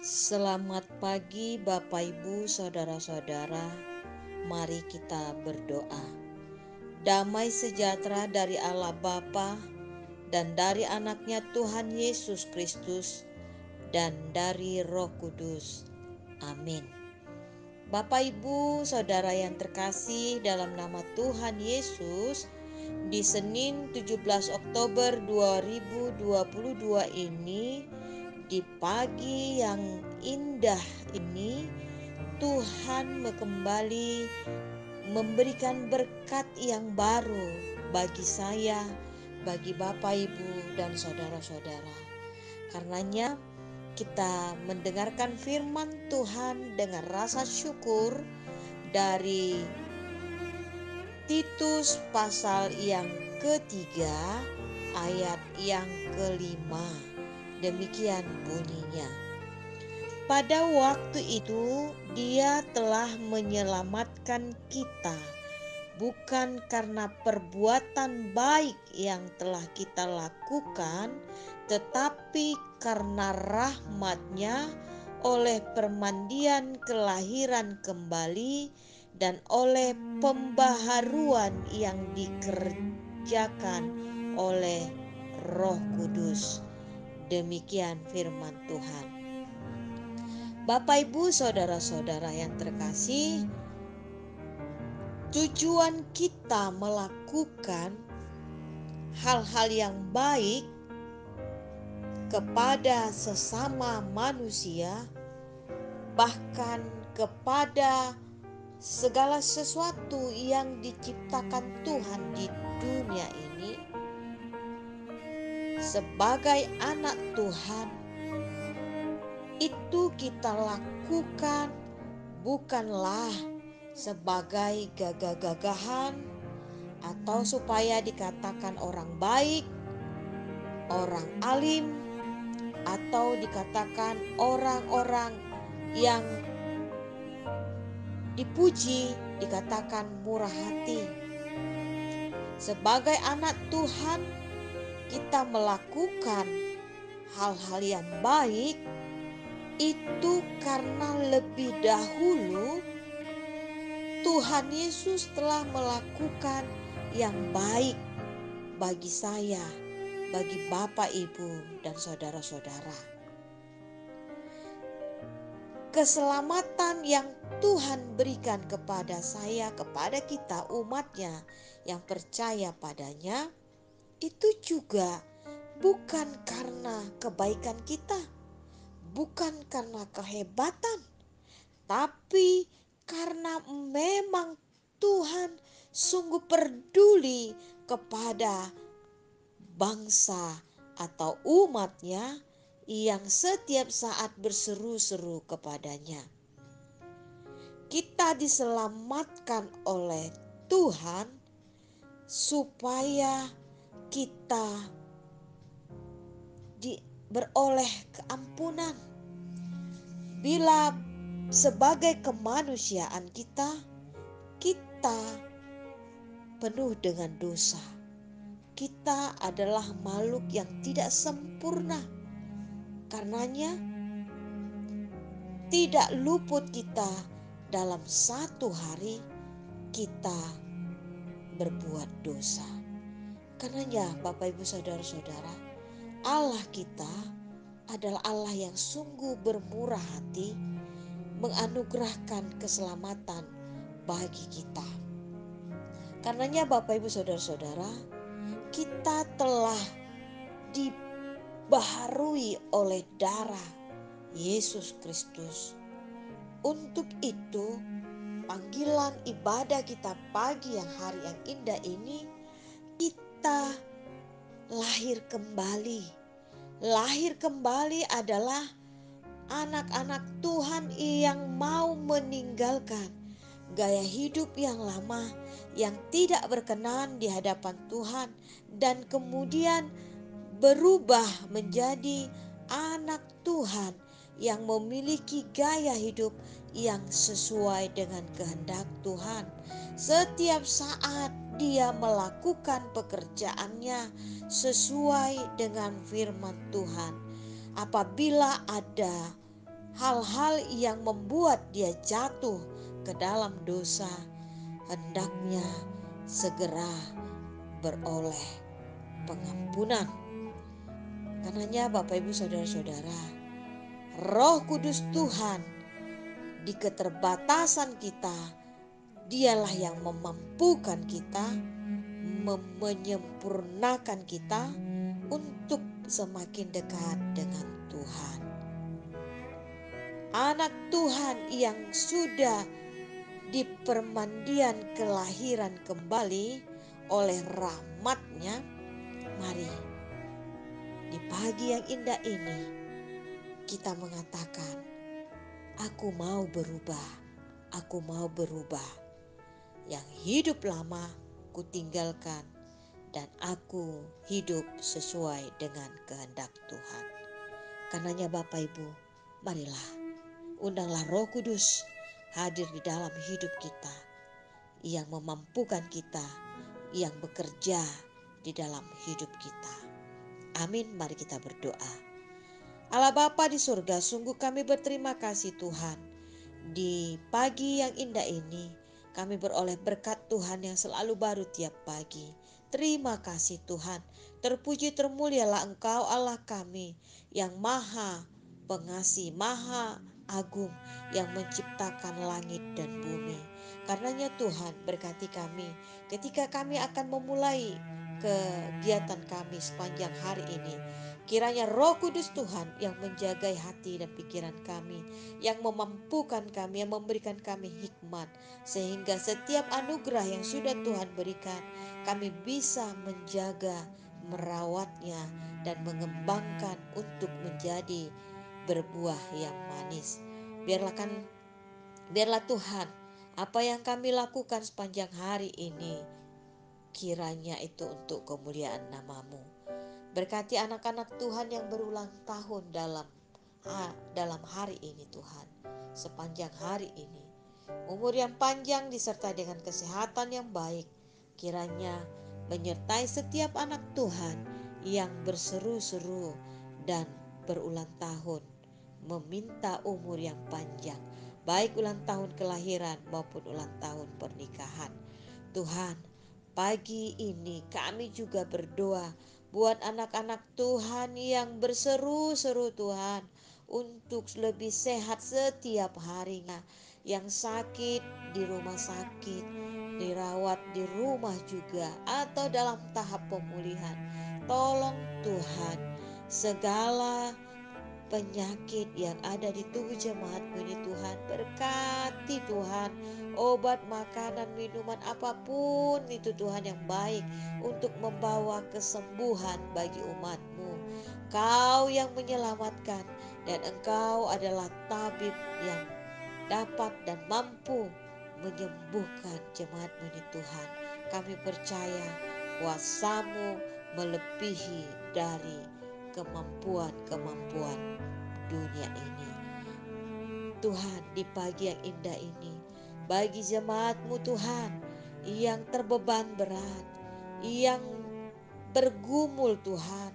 Selamat pagi Bapak Ibu Saudara-saudara. Mari kita berdoa. Damai sejahtera dari Allah Bapa dan dari anaknya Tuhan Yesus Kristus dan dari Roh Kudus. Amin. Bapak Ibu Saudara yang terkasih, dalam nama Tuhan Yesus, di Senin 17 Oktober 2022 ini, di pagi yang indah ini, Tuhan kembali memberikan berkat yang baru bagi saya, bagi Bapak Ibu dan saudara-saudara. Karenanya kita mendengarkan firman Tuhan dengan rasa syukur dari Titus pasal yang ketiga ayat yang kelima. Demikian bunyinya. Pada waktu itu Dia telah menyelamatkan kita, bukan karena perbuatan baik yang telah kita lakukan, tetapi karena rahmat-Nya oleh permandian kelahiran kembali dan oleh pembaharuan yang dikerjakan oleh Roh Kudus. Demikian firman Tuhan. Bapak Ibu saudara-saudara yang terkasih, tujuan kita melakukan hal-hal yang baik kepada sesama manusia, bahkan kepada segala sesuatu yang diciptakan Tuhan di dunia ini, sebagai anak Tuhan, itu kita lakukan bukanlah sebagai gagah-gagahan atau supaya dikatakan orang baik, orang alim, atau dikatakan orang-orang yang dipuji, dikatakan murah hati. Sebagai anak Tuhan, kita melakukan hal-hal yang baik itu karena lebih dahulu Tuhan Yesus telah melakukan yang baik bagi saya, bagi Bapak, Ibu, dan saudara-saudara. Keselamatan yang Tuhan berikan kepada saya, kepada kita umatnya yang percaya padanya, itu juga bukan karena kebaikan kita, bukan karena kehebatan, tapi karena memang Tuhan sungguh peduli kepada bangsa atau umatnya yang setiap saat berseru-seru kepadanya. Kita diselamatkan oleh Tuhan supaya kita beroleh keampunan. Bila sebagai kemanusiaan kita penuh dengan dosa. Kita adalah makhluk yang tidak sempurna. Karenanya tidak luput kita dalam satu hari kita berbuat dosa. Karenanya Bapak Ibu saudara-saudara, Allah kita adalah Allah yang sungguh bermurah hati, menganugerahkan keselamatan bagi kita. Karenanya Bapak Ibu saudara-saudara, kita telah dibaharui oleh darah Yesus Kristus. Untuk itu, panggilan ibadah kita pagi yang hari yang indah ini, kita lahir kembali. Lahir kembali adalah anak-anak Tuhan yang mau meninggalkan gaya hidup yang lama, yang tidak berkenan di hadapan Tuhan, dan kemudian berubah menjadi anak Tuhan yang memiliki gaya hidup yang sesuai dengan kehendak Tuhan. Setiap saat dia melakukan pekerjaannya sesuai dengan firman Tuhan. Apabila ada hal-hal yang membuat dia jatuh ke dalam dosa, hendaknya segera beroleh pengampunan. Karenanya Bapak Ibu Saudara-saudara, Roh Kudus Tuhan di keterbatasan kita, dialah yang memampukan kita, menyempurnakan kita untuk semakin dekat dengan Tuhan. Anak Tuhan yang sudah di permandian kelahiran kembali oleh rahmat-Nya, mari di pagi yang indah ini kita mengatakan, aku mau berubah, aku mau berubah. Yang hidup lama kutinggalkan dan aku hidup sesuai dengan kehendak Tuhan. Karenanya Bapak Ibu, marilah undanglah Roh Kudus hadir di dalam hidup kita, yang memampukan kita, yang bekerja di dalam hidup kita. Amin, mari kita berdoa. Allah Bapa di surga, sungguh kami berterima kasih Tuhan. Di pagi yang indah ini, kami beroleh berkat Tuhan yang selalu baru tiap pagi. Terima kasih Tuhan. Terpuji termulialah Engkau Allah kami yang maha pengasih, maha agung, yang menciptakan langit dan bumi. Karenanya Tuhan, berkati kami ketika kami akan memulai kegiatan kami sepanjang hari ini. Kiranya Roh Kudus Tuhan yang menjagai hati dan pikiran kami, yang memampukan kami, yang memberikan kami hikmat, sehingga setiap anugerah yang sudah Tuhan berikan, kami bisa menjaga, merawatnya, dan mengembangkan untuk menjadi berbuah yang manis. Biarlah Tuhan, apa yang kami lakukan sepanjang hari ini, kiranya itu untuk kemuliaan nama-Mu. Berkati anak-anak Tuhan yang berulang tahun dalam hari ini Tuhan. Sepanjang hari ini, umur yang panjang disertai dengan kesehatan yang baik, kiranya menyertai setiap anak Tuhan yang berseru-seru dan berulang tahun, meminta umur yang panjang, baik ulang tahun kelahiran maupun ulang tahun pernikahan. Tuhan, pagi ini kami juga berdoa buat anak-anak Tuhan yang berseru-seru Tuhan untuk lebih sehat setiap harinya, yang sakit di rumah sakit, dirawat di rumah juga, atau dalam tahap pemulihan. Tolong Tuhan, segala penyakit yang ada di tubuh jemaat-Mu ini Tuhan, berkati Tuhan, obat, makanan, minuman, apapun itu Tuhan yang baik untuk membawa kesembuhan bagi umat-Mu. Kau yang menyelamatkan, dan Engkau adalah tabib yang dapat dan mampu menyembuhkan jemaat-Mu ini Tuhan. Kami percaya kuasa-Mu melebihi dari kemampuan dunia ini. Tuhan, di pagi yang indah ini, bagi jemaat-Mu Tuhan yang terbeban berat, yang bergumul Tuhan,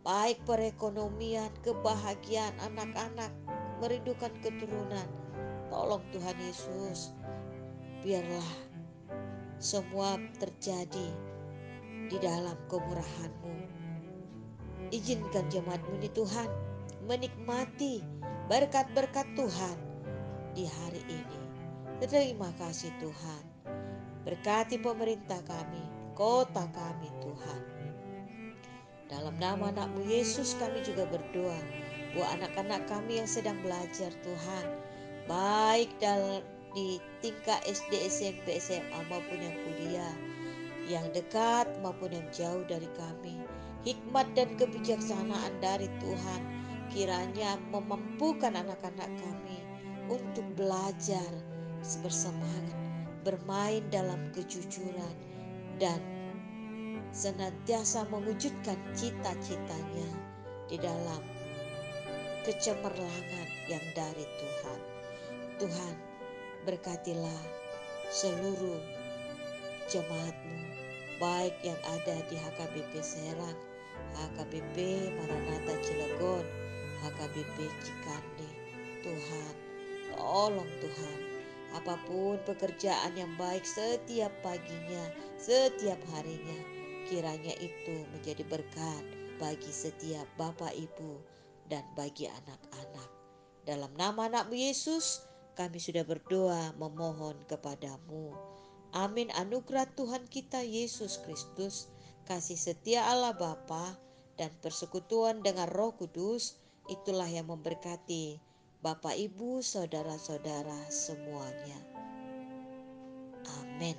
baik perekonomian, kebahagiaan anak-anak, merindukan keturunan, tolong Tuhan Yesus, biarlah semua terjadi di dalam kemurahan-Mu. Izinkan jemaat-Mu ini Tuhan menikmati berkat-berkat Tuhan di hari ini. Terima kasih Tuhan. Berkati pemerintah kami, kota kami Tuhan. Dalam nama anak-Mu Yesus kami juga berdoa buat anak-anak kami yang sedang belajar Tuhan, baik di tingkat SD, SMP, SMA maupun yang kuliah, yang dekat maupun yang jauh dari kami. Hikmat dan kebijaksanaan dari Tuhan kiranya memampukan anak-anak kami untuk belajar bersemangat, bermain dalam kejujuran, dan senantiasa mewujudkan cita-citanya di dalam kecemerlangan yang dari Tuhan. Tuhan, berkatilah seluruh jemaat-Mu, baik yang ada di HKBP Serang, HKBP Maranatha Cilegon, HKBP Cikande, Tuhan. Tolong Tuhan, apapun pekerjaan yang baik setiap paginya, setiap harinya, kiranya itu menjadi berkat bagi setiap Bapak Ibu dan bagi anak-anak. Dalam nama anak-Mu Yesus, kami sudah berdoa memohon kepadamu. Amin. Anugerah Tuhan kita Yesus Kristus, kasih setia Allah Bapa, dan persekutuan dengan Roh Kudus, itulah yang memberkati Bapak, Ibu, saudara-saudara semuanya. Amin.